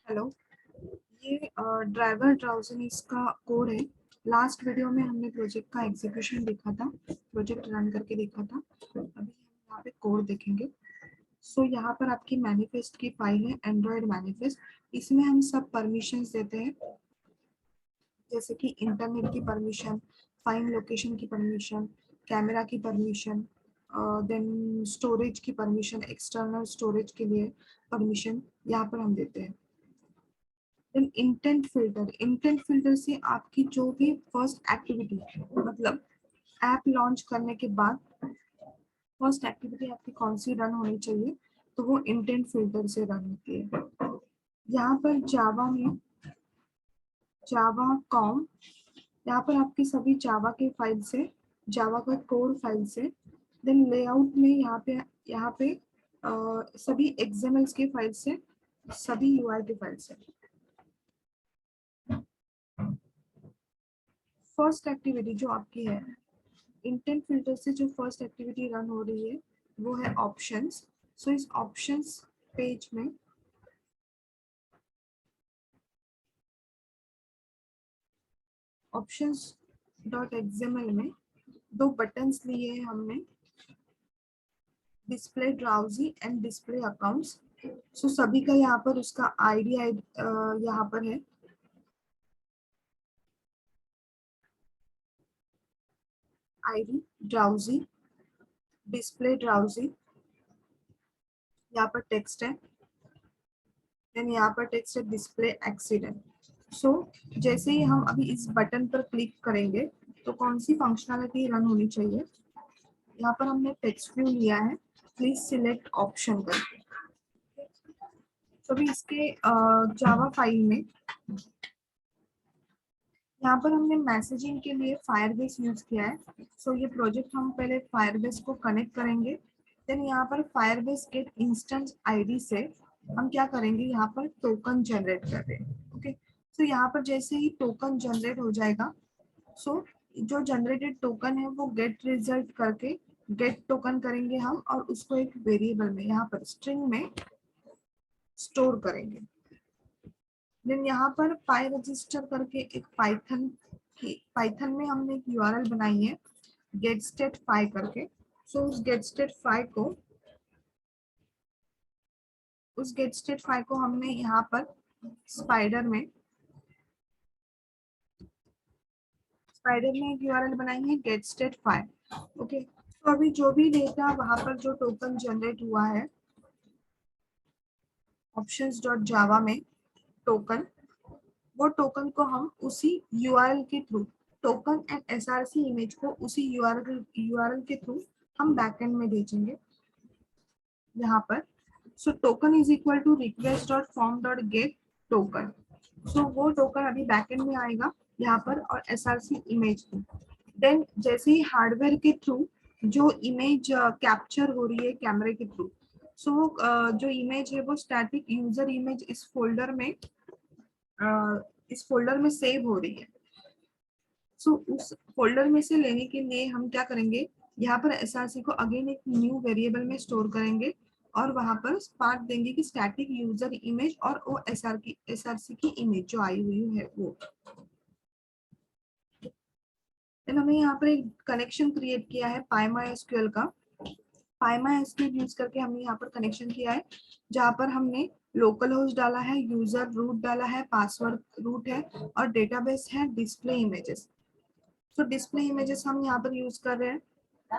Hello. ये driver drowsiness का code है। लास्ट वीडियो में हमने प्रोजेक्ट का एग्जीक्यूशन देखा था, प्रोजेक्ट रन करके देखा था। अभी हम यहाँ पे कोड देखेंगे। सो यहाँ पर आपकी मैनिफेस्ट की फाइल है, एंड्रॉयड मैनिफेस्ट। इसमें हम सब परमिशंस देते हैं, जैसे कि इंटरनेट की परमिशन, फाइल लोकेशन की परमिशन, कैमरा की परमिशन, देन स्टोरेज की परमिशन, एक्सटर्नल स्टोरेज के लिए परमिशन यहाँ पर हम देते हैं। इंटेंट फिल्टर से आपकी जो भी फर्स्ट एक्टिविटी, मतलब ऐप लॉन्च करने के बाद फर्स्ट एक्टिविटी आपकी कौन सी रन होनी चाहिए, तो वो इंटेंट फिल्टर से रन होती है। यहाँ पर जावा में जावा कॉम, यहाँ पर आपकी सभी जावा के फाइल से, जावा का कोड फाइल से, देन लेआउट में यहाँ पे सभी एक्सएमएल के फाइल से, सभी यूआई के फाइल से। फर्स्ट एक्टिविटी जो आपकी है, इंटेंट फिल्टर से जो फर्स्ट एक्टिविटी रन हो रही है वो है ऑप्शंस। सो इस ऑप्शंस पेज में options.xml में दो बटन्स लिए हैं हमने, display drowsy and display accounts. So सभी का यहाँ पर उसका आईडी यहाँ पर है। आईडी ड्राउजी, डिस्प्ले ड्राउजी, यहाँ पर टेक्स्ट है, देन यहाँ पर टेक्स्ट है डिस्प्ले एक्सीडेंट। सो जैसे ही हम अभी इस बटन पर क्लिक करेंगे तो कौन सी फंक्शनैलिटी रन होनी चाहिए, यहाँ पर हमने टेक्स्ट व्यू लिया है, प्लीज सिलेक्ट ऑप्शन करके। तो अभी इसके जावा फाइल में यहाँ पर हमने मैसेजिंग के लिए फायरबेस यूज किया है। सो ये प्रोजेक्ट हम पहले फायरबेस को कनेक्ट करेंगे, देन यहाँ पर फायरबेस गेट इंस्टेंस आईडी से हम क्या करेंगे, यहाँ पर टोकन जनरेट कर रहे हैं। ओके, सो यहाँ पर जैसे ही टोकन जनरेट हो जाएगा, सो जो जनरेटेड टोकन है वो गेट रिजल्ट करके गेट टोकन करेंगे हम, और उसको एक वेरिएबल में यहाँ पर स्ट्रिंग में स्टोर करेंगे। देन यहाँ पर पाई रजिस्टर करके एक पाइथन में हमने एक यूआरएल बनाई है, गेट स्टेट फाई करके। सो उस गेट स्टेट फाई को हमने यहाँ पर स्पाइडर में एक यूआरएल बनाई है, गेट स्टेट फाई। ओके, तो अभी जो भी डेटा वहां पर जो टोकन जनरेट हुआ है options.java में टोकन, वो टोकन को हम उसी यूआरएल के through, token and SRC image को उसी यूआरएल के थ्रू हम बैकएंड में भेजेंगे यहाँ पर। So token is equal to request dot form dot get token. So वो टोकन अभी बैकएंड में आएगा यहाँ पर, और एसआरसी इमेज में। देन जैसे ही हार्डवेयर के थ्रू जो इमेज कैप्चर हो रही है कैमरे के थ्रू, सो जो इमेज है वो स्टैटिक यूजर इमेज इस फोल्डर में सेव हो रही है। सो उस फोल्डर में से लेने के लिए हम क्या करेंगे, यहाँ पर एसआरसी को अगेन एक न्यू वेरिएबल में स्टोर करेंगे, और वहां पर पाथ देंगे कि स्टैटिक यूजर इमेज और वो एसआरसी की इमेज जो आई हुई है वो। देन हमने यहाँ पर एक कनेक्शन क्रिएट किया है PyMySQL का। PyMySQL यूज करके हमने यहाँ पर कनेक्शन किया है, जहाँ पर हमने लोकल होस्ट डाला है, यूजर रूट डाला है, पासवर्ड रूट है, और डेटाबेस है डिस्प्ले इमेजेस। तो डिस्प्ले इमेजेस हम यहाँ पर यूज कर रहे हैं,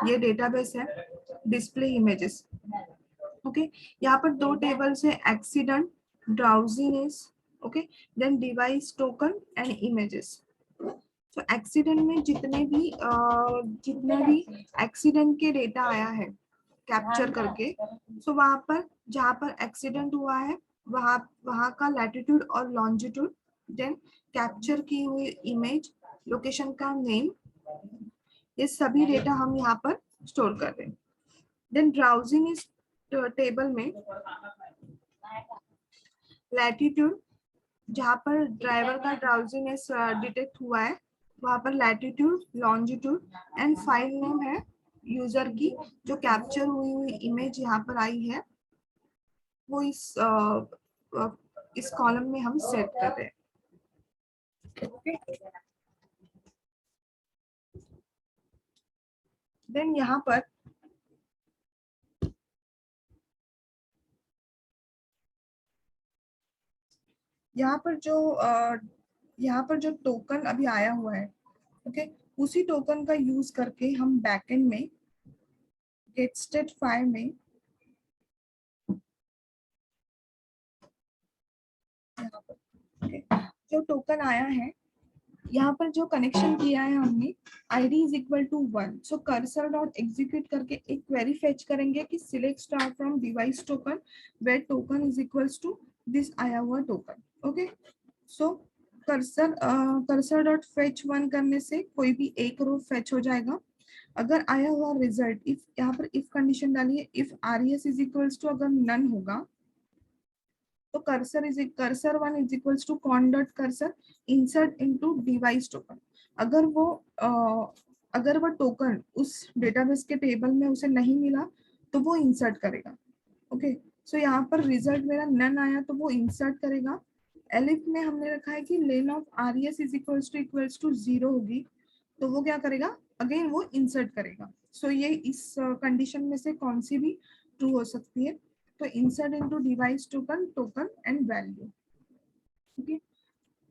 ये डेटाबेस है डिस्प्ले इमेजेस। ओके, यहाँ पर दो टेबल्स है, accident, drowsiness, okay, then device token and images. तो एक्सीडेंट में जितने भी एक्सीडेंट के डेटा आया है कैप्चर करके, सो वहां पर जहाँ पर एक्सीडेंट हुआ है वहां वहां का लैटिट्यूड और लॉन्जिट्यूड, देन कैप्चर की हुई इमेज, लोकेशन का नेम, ये सभी डेटा हम यहाँ पर स्टोर कर रहे हैं। देन ड्राउजिंग इस टेबल में लैटिट्यूड, जहाँ पर ड्राइवर का ड्राउजीनेस डिटेक्ट हुआ है वहां पर latitude, longitude, and file name है यूजर की, जो कैप्चर हुई इमेज यहाँ पर आई है वो इस इस कॉलम में हम सेट कर रहे हैं। ओके, देन यहाँ पर जो टोकन अभी आया हुआ है, ओके, उसी टोकन का यूज करके हम बैकएंड में गेटस्टेट फाइल में यहाँ पर, ओके, जो टोकन आया है यहाँ पर जो कनेक्शन किया है हमने id is equal to 1, so cursor dot execute करके एक क्वेरी फेच करेंगे कि select star from device token where token is equals to this आया हुआ token. Okay, so cursor dot fetch 1 करने से कोई भी एक रो फेच हो जाएगा। अगर आया हुआ रिजल्ट, इफ यहाँ पर इफ कंडीशन डालिए, if res is equals to अगर नन होगा तो cursor one is equals to con dot cursor insert into device token. अगर वो अगर वो टोकन उस डेटाबेस के टेबल में उसे नहीं मिला तो वो इंसर्ट करेगा। ओके, सो यहाँ पर रिजल्ट मेरा नन आया तो वो इंसर्ट करेगा। एलिफ में हमने रखा है कि len of res is equals to 0 होगी तो वो क्या करेगा, अगेन वो इंसर्ट करेगा। सो ये इस कंडीशन में से कौन सी भी ट्रू हो सकती है। तो insert into device token token and value. Okay,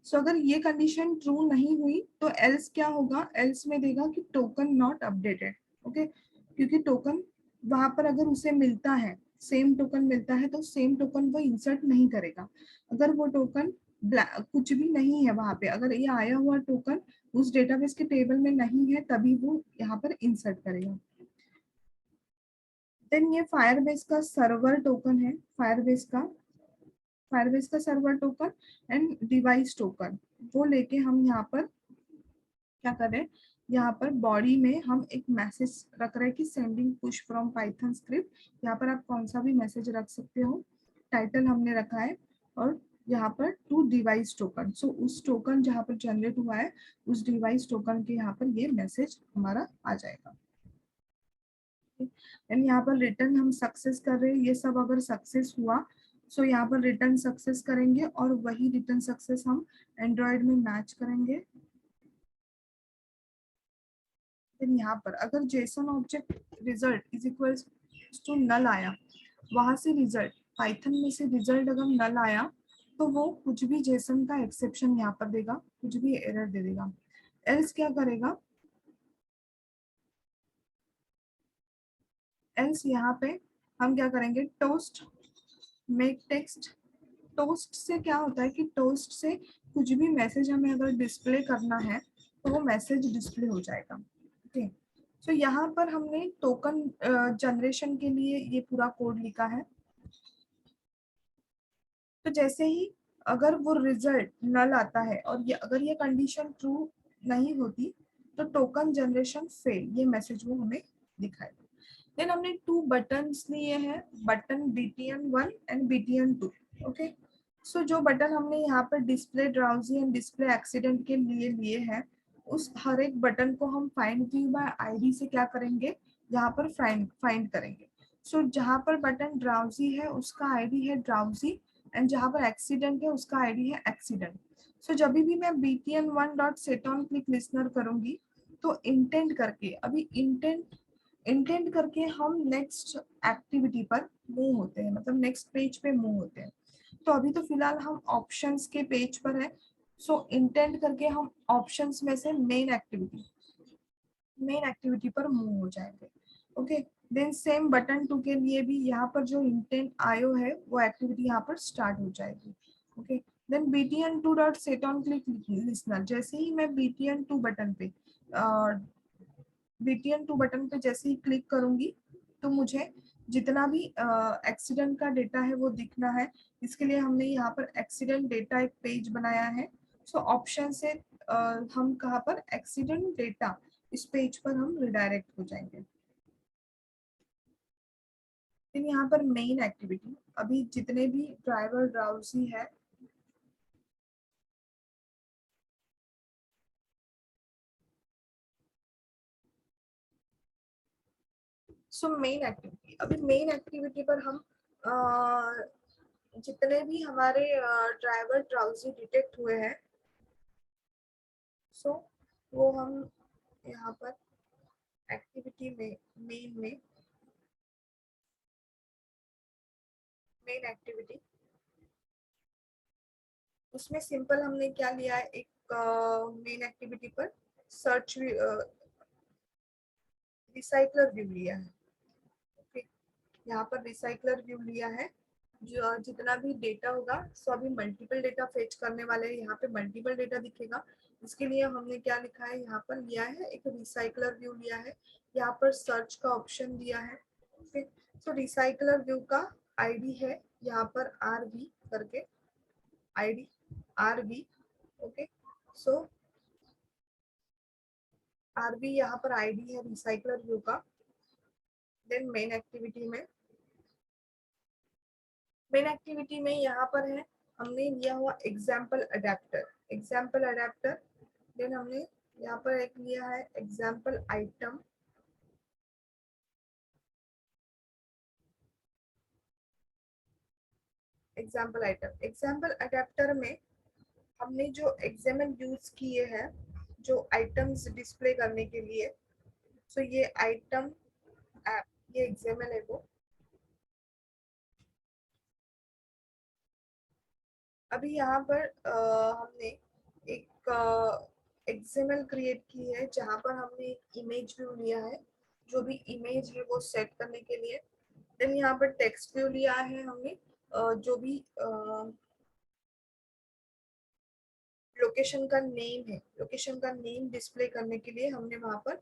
so अगर ये कंडीशन ट्रू नहीं हुई तो एल्स क्या होगा, एल्स में देगा कि टोकन नॉट अपडेटेड। ओके, क्योंकि टोकन वहां पर अगर उसे मिलता है, सेम टोकन मिलता है तो सेम टोकन वो इंसर्ट नहीं करेगा। अगर वो टोकन कुछ भी नहीं है वहां पे, अगर ये आया हुआ टोकन उस डेटाबेस के टेबल में नहीं है तभी वो यहाँ पर इंसर्ट करेगा। देन ये फायरबेस का सर्वर टोकन है, फायरबेस का server token and device token, वो लेके हम यहाँ पर क्या कर रहे हैं, यहाँ पर बॉडी में हम एक मैसेज रख रहे हैं कि sending push from Python script. यहाँ पर आप कौन सा भी मैसेज रख सकते हो। टाइटल हमने रखा है और यहाँ पर टू डिवाइस टोकन, सो उस टोकन जहाँ पर जनरेट हुआ है उस डिवाइस टोकन के यहाँ पर ये मैसेज हमारा आ जाएगा। एंड यहाँ पर रिटर्न हम सक्सेस कर रहे हैं, ये सब अगर सक्सेस हुआ सो यहाँ पर रिटर्न सक्सेस करेंगे और वही रिटर्न सक्सेस हम एंड्रॉयड में मैच करेंगे। फिर यहाँ पर अगर JSON object result is equal to null आया, वहां से रिजल्ट पाइथन में से रिजल्ट अगर नल आया तो वो कुछ भी जेसन का एक्सेप्शन यहाँ पर देगा, कुछ भी एरर दे देगा। एल्स क्या करेगा, एल्स यहाँ पे हम क्या करेंगे, टोस्ट मेक टेक्स्ट। टोस्ट से क्या होता है कि टोस्ट से कुछ भी मैसेज हमें अगर डिस्प्ले करना है तो वो मैसेज डिस्प्ले हो जाएगा। ओके, तो यहाँ पर हमने टोकन जनरेशन के लिए ये पूरा कोड लिखा है। तो जैसे ही अगर वो रिजल्ट नल आता है और ये अगर ये कंडीशन ट्रू नहीं होती तो टोकन जनरेशन फेल, ये मैसेज वो हमें दिखाएगा। देन हमने 2 बटन्स लिए हैं, button btn1 and btn2। Okay, सो जो बटन हमने यहाँ पर display drowsy and display accident के लिए लिए हैं, उस हर एक बटन को हम फाइंड व्यू बाय आईडी से क्या करेंगे, यहाँ पर फाइंड करेंगे। सो जहाँ पर बटन ड्राउजी है उसका आईडी है ड्राउजी एंड जहाँ पर एक्सीडेंट है उसका आईडी है एक्सीडेंट। सो जब भी मैं btn1.setOnClick लिसनर करूंगी तो इंटेंट करके, अभी इंटेंट करके हम नेक्स्ट एक्टिविटी पर मूव होते हैं, मतलब नेक्स्ट पेज पे मूव होते हैं। तो अभी तो फिलहाल हम ऑप्शंस के पेज पर है, सो इंटेंट करके हम ऑप्शंस में से मेन एक्टिविटी पर मूव हो जाएंगे। ओके, देन सेम बटन 2 के लिए भी यहाँ पर जो इंटेंट आयो है वो एक्टिविटी यहाँ पर स्टार्ट हो जाएगी। ओके, देन btn2.setOnClick लिसनर, जैसे ही मैं btn2 बटन पे जैसे ही क्लिक करूंगी तो मुझे जितना भी एक्सीडेंट का डेटा है वो दिखना है। इसके लिए हमने यहाँ पर एक्सीडेंट डेटा एक पेज बनाया है। सो ऑप्शन से हम कहाँ पर एक्सीडेंट डेटा, इस पेज पर हम रिडायरेक्ट हो जाएंगे। फिर यहाँ पर मेन एक्टिविटी, अभी जितने भी ड्राइवर ड्राउजी है सो मेन एक्टिविटी, अभी मेन एक्टिविटी पर हम जितने भी हमारे ड्राइवर ड्राउजी डिटेक्ट हुए हैं, सो वो हम यहाँ पर एक्टिविटी में मेन एक्टिविटी उसमें सिंपल हमने क्या लिया है, एक मेन एक्टिविटी पर सर्च रिसाइकलर व्यू लिया है। ओके, यहाँ पर रिसाइकलर व्यू लिया है। जो जितना भी डेटा होगा सो अभी मल्टीपल डेटा फेच करने वाले हैं, यहाँ पे मल्टीपल डेटा दिखेगा। इसके लिए हमने क्या लिखा है, यहाँ पर लिया है एक रिसाइकलर व्यू लिया है, यहाँ पर सर्च का ऑप्शन दिया है। ओके, सो रिसाइकलर व्यू का आईडी है यहाँ पर RV करके, आईडी RV। ओके, सो RV यहाँ पर आईडी है रिसाइकलर व्यू का। देन मेन एक्टिविटी में यहाँ पर है, हमने लिया हुआ एग्जाम्पल अडेप्टर। देन हमने यहाँ पर एक लिया है एग्जाम्पल आइटम। एग्जाम्पल अडेप्टर में हमने जो XML यूज किए हैं जो आइटम्स डिस्प्ले करने के लिए, सो ये आइटम ऐप, ये XML है वो। अभी यहाँ पर हमने एक XML क्रिएट की है जहाँ पर हमने एक इमेज व्यू लिया है, जो भी इमेज है वो सेट करने के लिए। देन यहाँ पर टेक्स्ट व्यू लिया है हमने, जो भी लोकेशन का नेम डिस्प्ले करने के लिए हमने वहाँ पर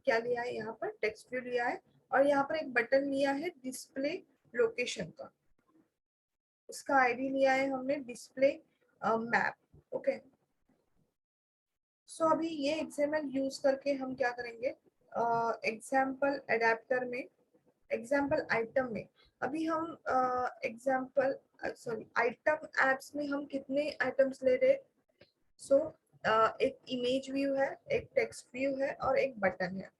क्या लिया है, यहाँ पर टेक्स्ट व्यू लिया है। और यहाँ पर एक बटन लिया है डिस्प्ले लोकेशन का, उसका आईडी लिया है हमने डिस्प्ले मैप। ओके, सो अभी ये XML यूज करके हम क्या करेंगे, एग्जाम्पल अडेप्टर में एग्जाम्पल आइटम में अभी हम आइटम एप्स में हम कितने आइटम्स ले रहे, सो एक इमेज व्यू है, एक टेक्स्ट व्यू है और एक बटन है।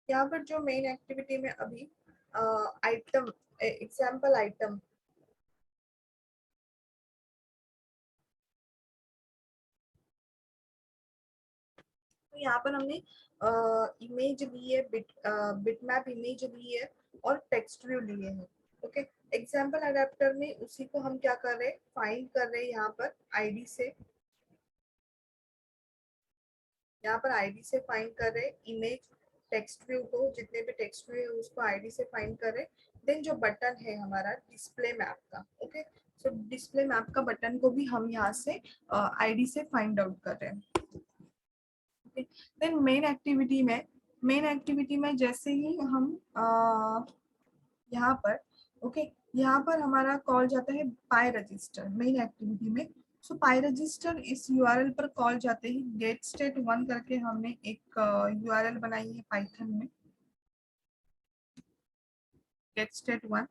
यहाँ पर जो मेन एक्टिविटी में अभी आइटम एग्जाम्पल आइटम, तो यहाँ पर हमने इमेज ली है, बिटमैप इमेज ली है और टेक्स्ट व्यू लिए हैं। ओके, एग्जाम्पल अडेप्टर में उसी को हम क्या कर रहे हैं, फाइंड कर रहे हैं यहाँ पर आईडी से, यहाँ पर आईडी से फाइंड कर रहे इमेज टेक्स्ट व्यू को, जितने भी टेक्स्ट व्यू है उसको आईडी से फाइंड कर रहे। देन जो बटन है हमारा डिस्प्ले मैप का, ओके, सो डिस्प्ले मैप का बटन को भी हम यहाँ से आईडी से फाइंड आउट कर रहे हैं। देन मेन एक्टिविटी में जैसे ही हम यहाँ पर ओके, यहाँ पर हमारा कॉल जाता है पाई रजिस्टर मेन एक्टिविटी में। सो पाई रजिस्टर इस यूआरएल पर कॉल जाते ही गेट स्टेट 1 करके हमने एक यूआरएल बनाई है पाइथन में, गेट स्टेट 1।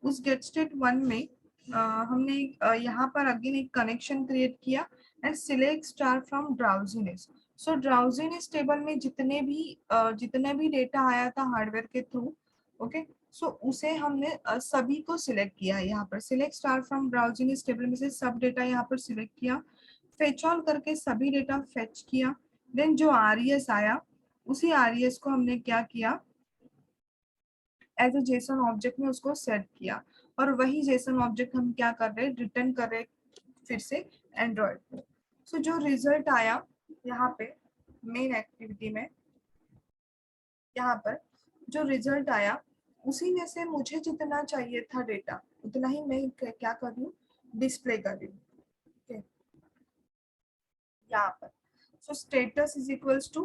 उस गेट स्टेट 1 में हमने यहाँ पर अगेन एक कनेक्शन क्रिएट किया and select star from drowsiness. So drowsiness table में जितने भी डेटा आया था हार्डवेयर के थ्रू, ओके, सो उसे हमने सभी को सिलेक्ट किया है। यहाँ पर select star from drowsiness table में से सब डेटा यहाँ पर सिलेक्ट किया, फेच ऑल करके सभी डेटा फेच किया। देन जो आरईएस आया उसी आरईएस को हमने क्या किया, एज ए जेसन ऑब्जेक्ट में उसको सेट किया और वही जेसन ऑब्जेक्ट हम क्या कर रहे हैं, रिटर्न कर रहे फिर से एंड्रॉइड को। सो जो रिजल्ट आया यहाँ पे, मेन एक्टिविटी में यहाँ पर जो रिजल्ट आया उसी में से मुझे जितना चाहिए था डेटा उतना ही मैं क्या कर रही हूँ, डिस्प्ले कर रही हूँ। okay? यहाँ पर so status is equals to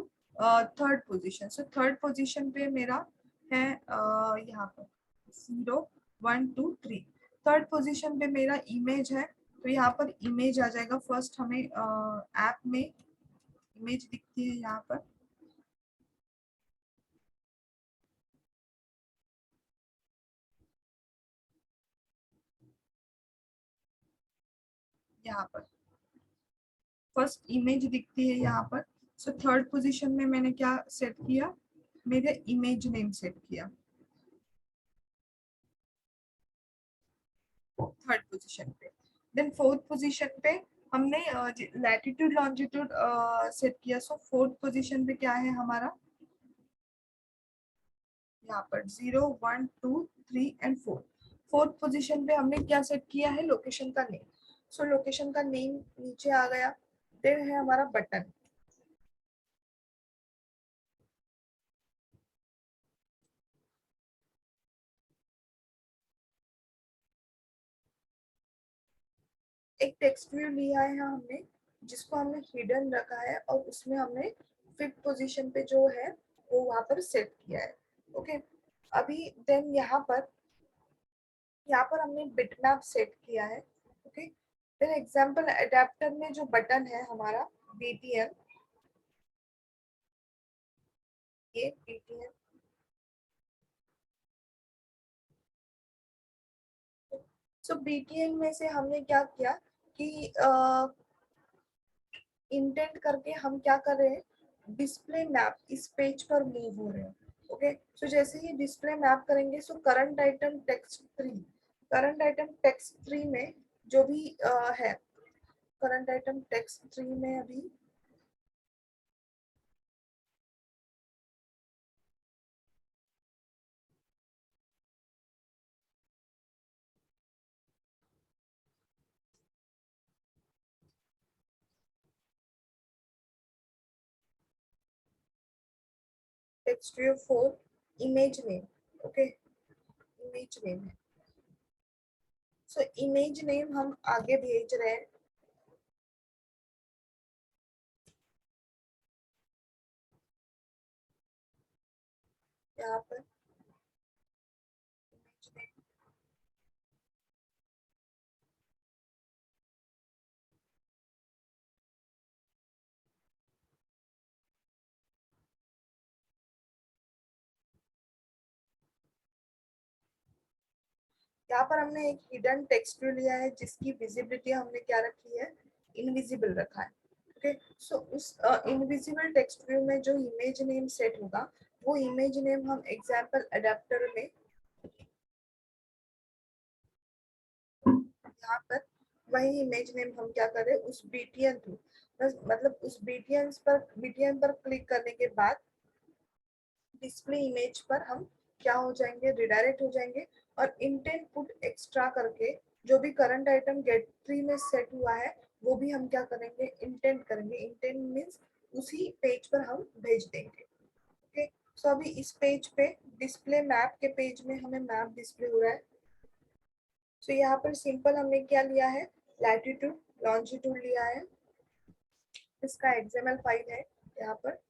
third position. So third position पे मेरा है यहाँ पर 0 1 2 3। थर्ड पोजीशन पे मेरा इमेज है, तो यहाँ पर इमेज आ जाएगा। फर्स्ट हमें ऐप में इमेज दिखती है यहाँ पर। यहाँ पर फर्स्ट इमेज दिखती है यहाँ पर। सो थर्ड पोजीशन में मैंने क्या सेट किया, मेरे इमेज नेम सेट किया थर्ड पोजीशन पे। देन फोर्थ पोजीशन पे हमने लैटिट्यूड लॉन्जिट्यूड सेट किया। सो फोर्थ पोजीशन पे क्या है हमारा, यहाँ पर 0 1 2 3 एंड 4। फोर्थ पोजीशन पे हमने क्या सेट किया है, लोकेशन का नेम। सो लोकेशन का नेम नीचे आ गया। देन है हमारा बटन। एक टेक्स्ट व्यू लिया है हमने, जिसको हमने हिडन रखा है और उसमें हमने फिफ्थ पोजीशन पे जो है वो वहां पर सेट किया है। ओके अभी देन यहाँ पर हमने बिटमैप सेट किया है। ओके देन एग्जांपल अडेप्टर में जो बटन है हमारा बीटीएन, ये बीटीएन। सो बीटीएन में से हमने क्या किया कि इंटेंट करके हम क्या कर रहे हैं, डिस्प्ले मैप इस पेज पर मूव हो रहे हैं। ओके सो जैसे ही डिस्प्ले मैप करेंगे, so current item text 3, current item text 3 में जो भी है, करंट आइटम टेक्स्ट 3 में अभी text view 4 image name. Okay image name है। सो इमेज नेम हम आगे भेज रहे हैं यहाँ पर। इमेज नेम यहाँ पर हमने एक हिडन टेक्स्ट व्यू लिया है जिसकी विजिबिलिटी हमने क्या रखी है, इनविजिबल रखा है। ओके सो उस इनविजिबल टेक्स्ट व्यू में जो इमेज नेम सेट होगा, वो इमेज नेम हम एग्जांपल अडेप्टर में यहाँ पर वही इमेज नेम हम क्या करें, उस बीटीएन थ्रू बस, मतलब उस बीटीएन पर क्लिक करने के बाद डिस्प्ले इमेज पर हम क्या हो जाएंगे, रिडायरेक्ट हो जाएंगे। और इंटेंट पुट एक्स्ट्रा करके जो भी करंट आइटम गेट ट्री में सेट हुआ है वो भी हम क्या करेंगे, इंटेंट करेंगे। इंटेंट मीन्स उसी पेज पर हम भेज देंगे। ओके सो अभी इस पेज पे डिस्प्ले मैप के पेज में हमें मैप डिस्प्ले हो रहा है। सो यहाँ पर सिंपल हमने क्या लिया है, लैटिट्यूड लॉन्जिट्यूड लिया है। इसका एक्सएमएल फाइल है यहाँ पर।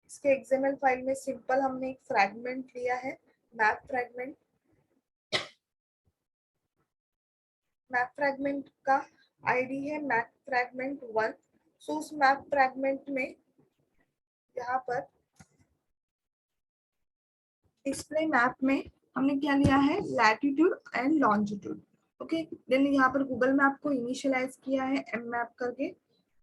इसके एक्सएमएल फाइल में सिंपल हमने एक फ्रैगमेंट लिया है, मैप फ्रैगमेंट। मैप फ्रैगमेंट का आईडी है मैप फ्रैगमेंट 1। सो उस मैप फ्रैगमेंट में यहाँ पर डिस्प्ले मैप में हमने क्या लिया है, latitude and longitude. Okay then यहाँ पर गूगल मैप को इनिशियलाइज किया है एम मैप करके।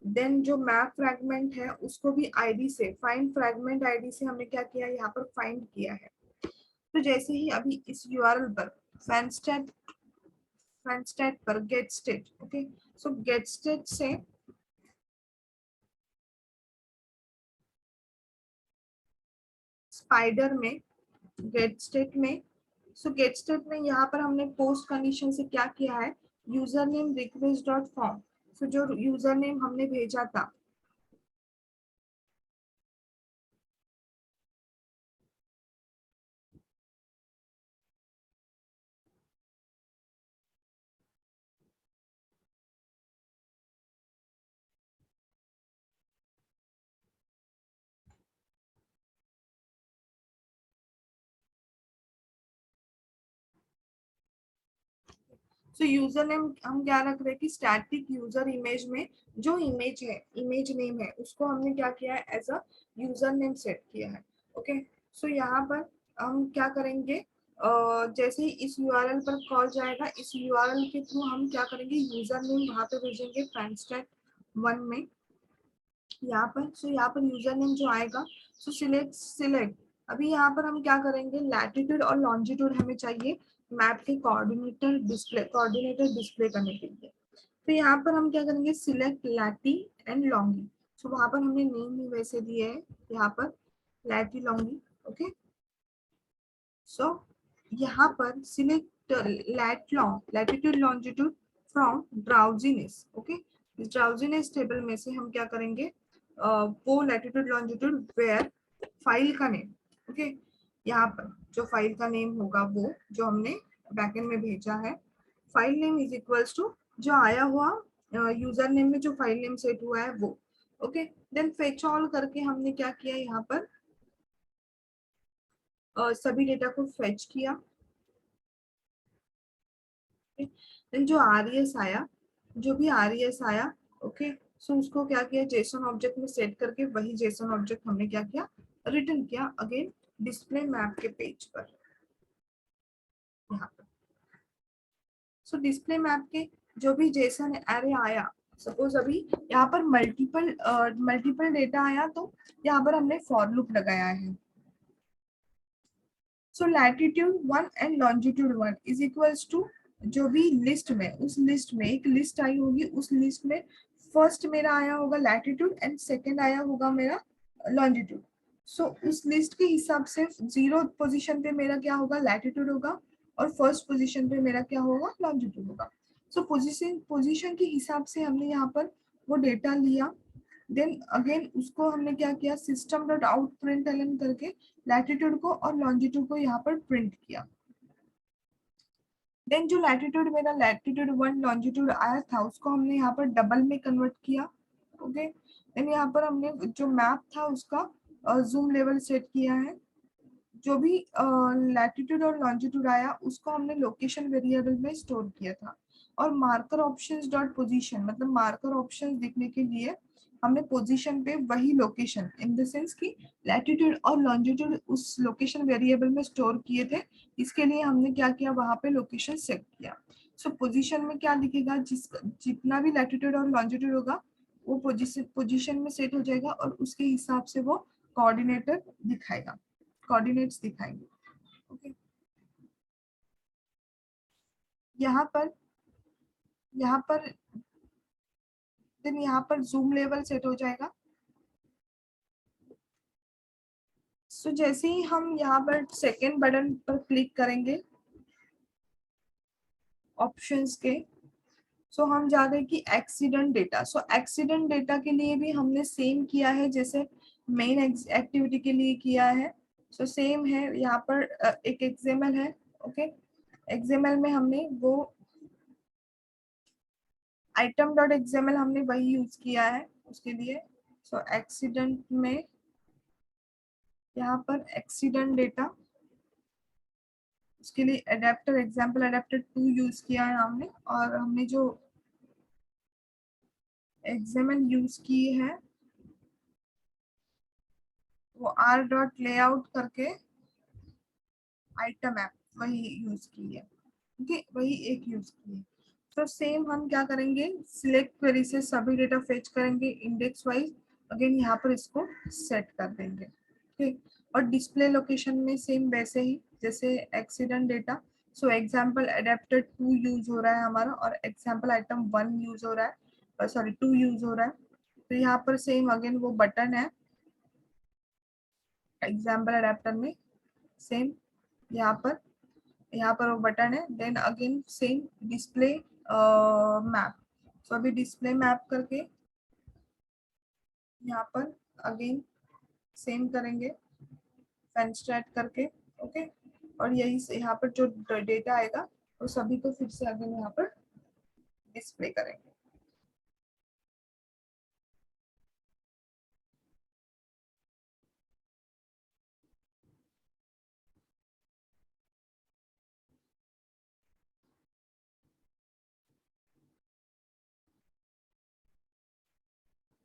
देन जो मैप फ्रैगमेंट है उसको भी आईडी से, फाइंड फ्रैगमेंट आईडी से हमने क्या किया, यहाँ पर फाइंड किया है। तो जैसे ही अभी इस यूआरएल पर फैनस्टैट पर get state. Okay so get state से स्पाइडर में गेट स्टेट में, सो गेट स्टेट में यहाँ पर हमने पोस्ट कंडीशन से क्या किया है, user name request dot form. So जो यूजर नेम हमने भेजा था सो यूजर नेम हम क्या रख रहे हैं कि स्टैटिक यूजर इमेज में जो इमेज है, इमेज नेम है, उसको हमने क्या किया है as a user name set किया है। ओके, सो यहाँ पर हम क्या करेंगे, जैसे ही इस यूआरएल पर कॉल जाएगा, इस यूआरएल के थ्रू हम क्या करेंगे, यूजर नेम वहां पे भेजेंगे FranStat1 में यहाँ पर। सो यहाँ पर यूजर नेम जो आएगा, सो सिलेक्ट अभी यहाँ पर हम क्या करेंगे, लैटिट्यूड और लॉन्जिट्यूड हमें चाहिए मैप के कोऑर्डिनेटर डिस्प्ले करने के लिए। तो यहाँ पर हम क्या करेंगे, सिलेक्ट लैटी एंड लॉन्गी। सो वहां पर हमने नेम भी वैसे दिए है यहाँ पर, लैटी लॉन्गी। ओके, सो यहाँ पर select latitude longitude from drowsiness. Okay, इस ड्राउजीनेस टेबल में से हम क्या करेंगे, वो लैटिट्यूड लॉन्जिट्यूड वेयर फाइल का नेम। ओके, यहाँ पर जो फाइल का नेम होगा वो जो हमने बैकएंड में भेजा है, file name is equals to जो आया हुआ यूजर नेम में जो फाइल नेम सेट हुआ है वो। ओके, देन फेच ऑल करके हमने क्या किया, यहाँ पर सभी डेटा को फेच किया। देन जो आरईएस आया, जो भी आरईएस आया, ओके, सो उसको क्या किया, जेसन ऑब्जेक्ट में सेट करके वही जेसन ऑब्जेक्ट हमने क्या किया, रिटर्न किया अगेन डिस्प्ले मैप के पेज पर यहाँ पर। सो डिस्प्ले मैप के जो भी जेसन एरे आया, सपोज अभी यहाँ पर मल्टीपल डेटा आया तो यहाँ पर हमने फॉर लूप लगाया है। So latitude 1 and longitude 1 is equals to जो भी लिस्ट में, उस लिस्ट में एक लिस्ट आई होगी, उस लिस्ट में फर्स्ट मेरा आया होगा लैटिट्यूड एंड सेकंड आया होगा मेरा लॉन्जिट्यूड। सो उस लिस्ट के हिसाब से 0 पोजीशन पे मेरा क्या होगा, लैटिट्यूड होगा, और फर्स्ट पोजीशन पे मेरा क्या होगा, लॉन्जिट्यूड होगा। सो पोजीशन के हिसाब से हमने यहाँ पर वो डेटा लिया। देन अगेन उसको हमने क्या किया, system dot out print L N करके लैटिट्यूड को और लॉन्जिट्यूड को यहाँ पर प्रिंट किया। देन जो लैटिट्यूड मेरा लैटिट्यूड 1 लॉन्जिट्यूड आया था उसको हमने यहाँ पर डबल में कन्वर्ट किया। ओके, देन यहाँ पर हमने जो मैप था उसका जूम लेवल सेट किया है। जो भी लैटिट्यूड और लॉन्जिट्यूड आया उसको हमने लोकेशन वेरिएबल में स्टोर किया था। और मार्कर ऑप्शंस डॉट पोजीशन, मतलब मार्कर ऑप्शंस दिखने के लिए हमने पोजीशन पे वही लोकेशन, इन द सेंस कि लैटिट्यूड और लॉन्जिट्यूड उस लोकेशन वेरिएबल में स्टोर किए थे, इसके लिए हमने क्या किया, वहां पे लोकेशन सेट किया। सो पोजीशन में क्या दिखेगा, जितना भी लैटिट्यूड और लॉन्जिट्यूड होगा वो पोजीशन में सेट हो जाएगा और उसके हिसाब से वो कोऑर्डिनेटर दिखाएगा, कोऑर्डिनेट्स दिखाएंगे। ओके, यहाँ पर देन यहाँ पर जूम लेवल सेट हो जाएगा। सो जैसे ही हम यहाँ पर सेकेंड बटन पर क्लिक करेंगे ऑप्शंस के, सो हम जा रहे कि एक्सीडेंट डेटा। सो एक्सीडेंट डेटा के लिए भी हमने सेम किया है जैसे मेन एक्टिविटी के लिए किया है। सो सेम है, यहाँ पर एक एक्सएमएल है। ओके, एक्सएमएल में हमने वो आइटम डॉट एक्सएमएल हमने वही यूज किया है उसके लिए। सो एक्सीडेंट में यहाँ पर एक्सीडेंट डेटा, उसके लिए एडेप्टर एग्जाम्पल एडेप्टर 2 यूज किया है हमने, और हमने जो एक्सएमएल यूज की है वो r डॉट लेआउट करके आइटम ऐप वही यूज की है। ओके, वही एक यूज की है। तो सेम हम क्या करेंगे, सिलेक्ट क्वेरी से सभी डेटा फेच करेंगे इंडेक्स वाइज, अगेन यहाँ पर इसको सेट कर देंगे। ठीक, और डिस्प्ले लोकेशन में सेम वैसे ही जैसे accident data. So example adapter 2 use हो रहा है हमारा और एग्जाम्पल आइटम 1 यूज हो रहा है, सॉरी 2 यूज हो रहा है। तो यहाँ पर सेम अगेन वो बटन है एग्जाम्पल अडेप्टर में, सेम यहाँ पर वो बटन है। Then again same display map. So अभी डिस्प्ले मैप करके यहाँ पर अगेन सेम करेंगे FranStat करके। ओके, और यही से यहाँ पर जो डेटा आएगा वो सभी को फिर से अगेन यहाँ पर डिस्प्ले करेंगे।